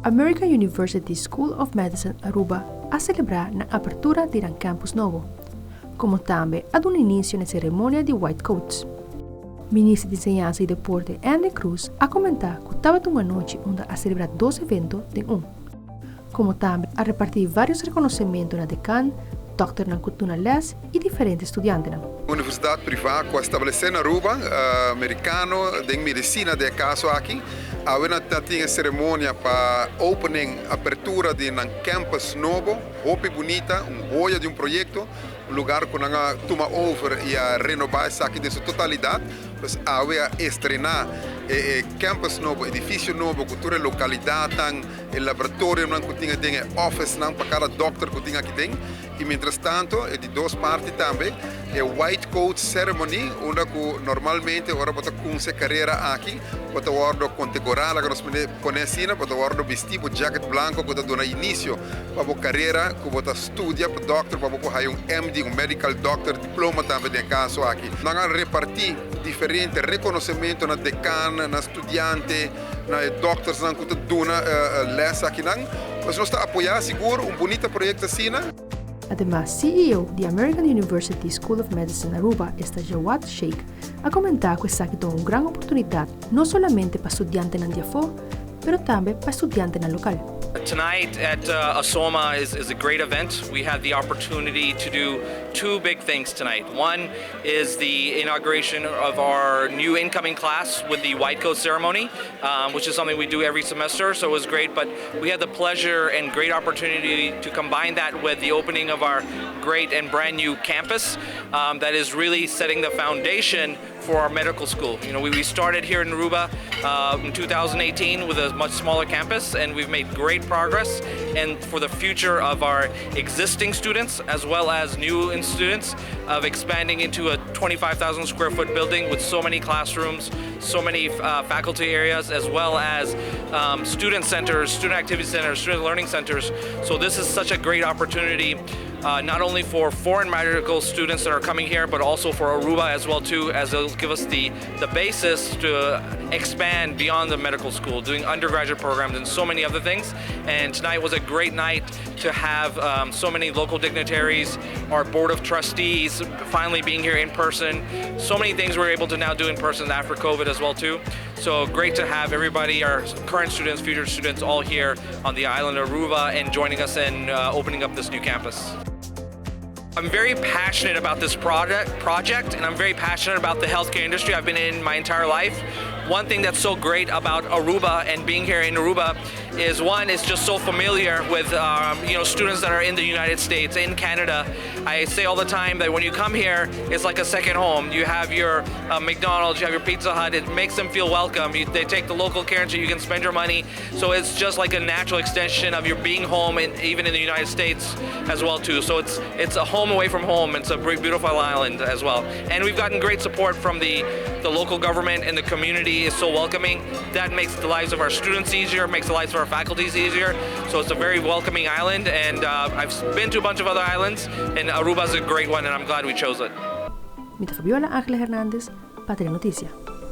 American University School of Medicine Aruba a celebrar na apertura dirang campus nobo, como também ad un inicio na ceremonia de white coats. Ministro de Ensenjansa e Deporte Endy Croes a comentar que estava uma noite onde a celebrar 2 eventos de como também a repartir vários reconhecimentos na decan, doctor na cultura les e diferentes estudiantenan. Universidade privada que estabeleceu na Aruba, americano de medicina de caso aqui. Agora tem a ceremonia para opening, apertura de um campus novo, roupa bonita, joia de projeto, lugar que nós toma over e a renovar isso aqui de sua totalidade. Pues agora estrenar campus novo, edifício novo, cultura localidade, o laboratório que tem office para cada doctor que tem aqui tem. E, mientras tanto, de 2 partes também, é White Coat Ceremony, onde normalmente agora pode começar a carreira aqui, pode guardar contemporânea, que nós conhecemos, pode guardar vestido, jacket branco, que dá início para a carreira, que pode estudar para doctor, para fazer MD, medical doctor, diploma também de caso aqui. Nós repartir diferentes reconhecimentos na decana, na estudante, na doctors, na duna, les aqui, mas nós estamos apoiando seguro bonito projeto assim. Ademas, CEO de American University School of Medicine Aruba, esta Jawad Shaikh, a comentar que esta é uma grande oportunidade não somente para estudantes na fora, mas também para estudantes na local. Tonight at AUSOMA is a great event. We had the opportunity to do 2 big things tonight. One is the inauguration of our new incoming class with the white coat ceremony, which is something we do every semester, so it was great. But we had the pleasure and great opportunity to combine that with the opening of our great and brand new campus that is really setting the foundation for our medical school. You know, we started here in Aruba in 2018 with a much smaller campus, and we've made great progress. And for the future of our existing students, as well as new students, of expanding into a 25,000 square foot building with so many classrooms, so many faculty areas, as well as student centers, student activity centers, student learning centers. So this is such a great opportunity, not only for foreign medical students that are coming here, but also for Aruba as well too, as it'll give us the basis to expand beyond the medical school, doing undergraduate programs and so many other things. And tonight was a great night to have so many local dignitaries, our board of trustees finally being here in person. So many things we're able to now do in person after COVID as well too. So great to have everybody, our current students, future students, all here on the island of Aruba and joining us in opening up this new campus. I'm very passionate about this project, and I'm very passionate about the healthcare industry. I've been in my entire life. One thing that's so great about Aruba and being here in Aruba is, one, it's just so familiar with students that are in the United States, in Canada. I say all the time that when you come here, it's like a second home. You have your McDonald's, you have your Pizza Hut. It makes them feel welcome. They take the local care so you can spend your money. So it's just like a natural extension of your being home, even in the United States as well too. So it's a home away from home. It's a very beautiful island as well. And we've gotten great support from the local government, and the community is so welcoming. That makes the lives of our students easier, makes the lives of our faculties easier. So it's a very welcoming island, and I've been to a bunch of other islands, and Aruba is a great one, and I'm glad we chose it. Mit Fabiola Angela-Hernandez, Patria Noticia.